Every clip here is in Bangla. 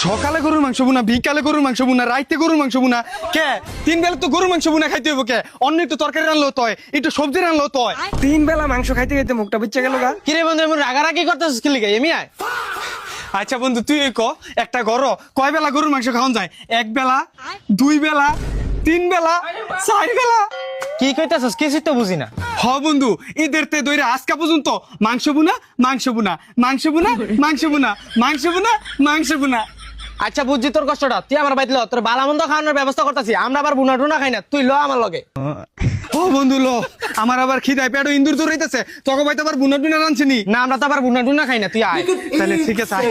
সকালে গরুর মাংস বুনা, বিকালে গরুর মাংস বুনা, রাইতে গরুর মাংস বুনা। কে 3 বেলা তো গরুর মাংস বুনা খাইতে হইব কে? অন্য একটু তরকারি রানলো তয়, একটু সবজি রানলো তয়। 3 বেলা মাংস খাইতে খাইতে মুখটা বুঝছে গেল গা। কিরে বন্ধু এমন রাগারাগি করতেছিস কি লিগা? এমি আয়। আচ্ছা বন্ধু তুই ক একটা গরো কয় বেলা গরুর মাংস খাওয়ান যায়? 1 বেলা, 2 বেলা, 3 বেলা, 4 বেলা? কি কইতাছিস কিছুই তো বুঝি না। হ বন্ধু, ঈদের তে দইরা আজকা পর্যন্ত মাংস বুনা, মাংস বুনা, মাংস বুনা, মাংস বুনা, মাংস বুনা, মাংস বুনা। আচ্ছা বুঝছি তোর কষ্টটা, তুই আমার বাইতে ল, তোর বালামন্দ খাওয়ানোর ব্যবস্থা করতেছি। আমরা আবার বুনা টুনা খাই না, তুই ল আমার লগে। ও বন্ধু লো, আমার আবার খিদায় পেটে ইন্দুর দৌড়াইতেছে, তোকে ভাই তো আবার বুনা টুনা রানছিনি। না আমরা তো আবার বুনা টুনা খাই না, তুই আয়। তাহলে ঠিক আছে আয়।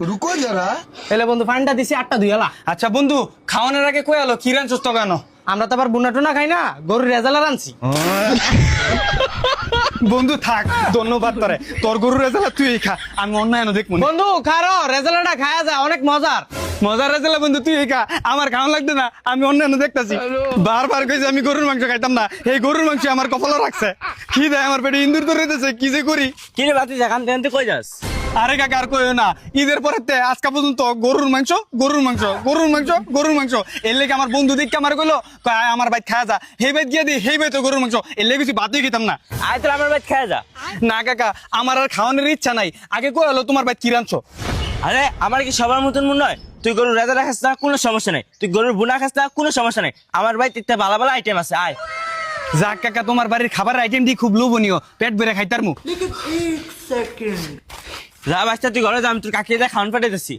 रुको जरा। তাহলে বন্ধু পানিটা দিছি 8টা ধুইলা। আচ্ছা বন্ধু, খাওয়ানোর আগে কই আলো কি রানছস তো কেন? আমরা তো আবার বুনা টুনা খাই না, গরুর রেজালা রানছি। বন্ধু থাক, ধন্যবাদ তোরে। তোর গরুর রেজালা তুই খা, আমি অন্য এনে দেখবো না। বন্ধু খারো রেজালাটা খায়া যায়, অনেক মজার। মজার রেজালা বন্ধু তুই খা, আমার খাওয়ান লাগবে না, আমি অন্য এনে দেখতাছি। বারবার কইছি আমি গরুর মাংস খাইতাম না, এই গরুর মাংস আমার কপালে রাখছে। কি দেয় আমার পেটে ইন্দুর দৌড়াইতেছে, কি যে করি। কি রে বাতি জাকান দেনতে কই যাস? আরে কাকা আর কইও না, ঈদের পরে আজকা পর্যন্ত গরুর মাংস, গরুর মাংস, গরুর মাংস, গরুর মাংস। এর লেগে আমার বন্ধু দিকে আমার কইলো কয় আমার ভাই খাওয়া যা, হেই ভাই দিয়ে দি, হেই ভাই তো গরুর মাংস। এর লেগে কিছু বাদই খেতাম না। আয় তোর আমার বাইত খায়া যা। না কাকা, আমার আর খাওয়ানোর ইচ্ছা নাই। আগে কই হলো তোমার ভাই কি রানছো? আরে আমার কি সবার মতন মনে হয়? তুই গরুর রেজা খাস না, কোনো সমস্যা নেই। তুই গরুর বুনা খাস না, কোনো সমস্যা নেই। আমার ভাই তিনটা ভালো ভালো আইটেম আছে, আয়। যাক কাকা, তোমার বাড়ির খাবার আইটেম দিয়ে খুব লোভনীয়, পেট ভরে খাইতার মুখ। যা বাচ্চা তুই ঘরে যা, আমি তোর কাকিয়ে যা খাওয়ান পাঠাইতেছি।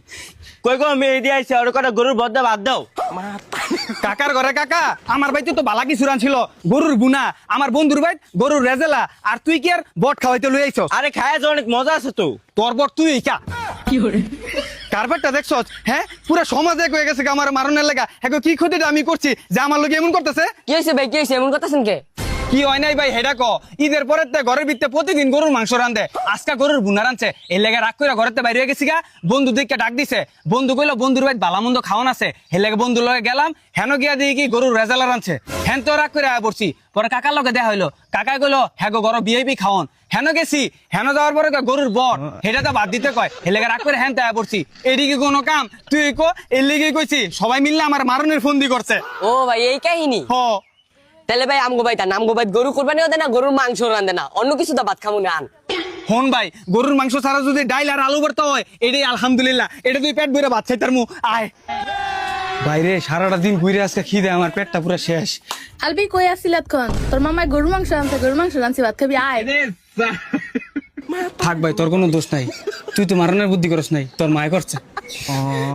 কই গো মেয়ে দিয়ে আইসে, ওর কটা গরুর বদ্দা বাদ দাও। কাকার ঘরে কাকা, আমার ভাই তো বালা কিছু রানছিল, গরুর বুনা, আমার বন্ধুর ভাই গরুর রেজেলা, আর তুই কি আর বট খাওয়াইতে লই আইছস? আরে খায় যা, অনেক মজা আছে তো। তোর বট তুই খা। কারবারটা দেখছস? হ্যাঁ, পুরো সমাজ এক হয়ে গেছে আমার মারনের লেগা। হ্যাঁ কি ক্ষতিটা আমি করছি যে আমার লোকে এমন করতেছে? কি হয়েছে ভাই, কি হয়েছে, এমন করতেছেন কে? কি হয় নাই ভাই হেডা ক? ঈদের পরে ঘরের ভিতরে প্রতিদিন গরুর মাংস রান্ধে, আজকা গরুর বুনা রানছে। এই লেগে রাগ করে ঘরেতে বাইরে হয়ে গেছি গা। বন্ধু দিকে ডাক দিছে, বন্ধু কইলো বন্ধুর ভাই বালামন্দ খাওয়ান আছে। হে লেগে বন্ধুর লগে গেলাম, হেন গিয়া দিয়ে কি গরুর রেজালা রানছে। হেন তো রাগ করে আয়া পড়ছি। পরে কাকার লগে দেখা হইলো, কাকা কইলো হ্যাঁ গো গরু ভিআইপি খাওয়ান। হেন গেছি, হেন যাওয়ার পরে গরুর বট, হেটা তো বাদ দিতে কয়। হে লেগে রাগ করে হেন তো আয়া পড়ছি। এদিকে কোনো কাম তুই কো? এর লেগে কইছি সবাই মিললে আমার মারনের ফন্দি করছে। ও ভাই এই কাহিনী। হ তাহলে ভাই আমগো ভাই আমগো ভাই গরু কোরবানিও দেয় না, গরুর মাংস রান্ধে না, অন্য কিছু তো ভাত খামু না আন। হন ভাই, গরুর মাংস ছাড়া যদি ডাইল আর আলু ভর্তা হয়, এটাই আলহামদুলিল্লাহ। এটা তুই পেট ভরে ভাত খাইতার মু। আয় বাইরে, সারাটা দিন ঘুরে আজকে খিদে আমার পেটটা পুরো শেষ। আলবি কই আসিলাত খন? তোর মামায় গরু মাংস আনছে, গরু মাংস রানছি, ভাত খাবি আয়। থাক ভাই, তোর কোনো দোষ নাই, তুই তো মারণের বুদ্ধি করস নাই, তোর মায় করছে।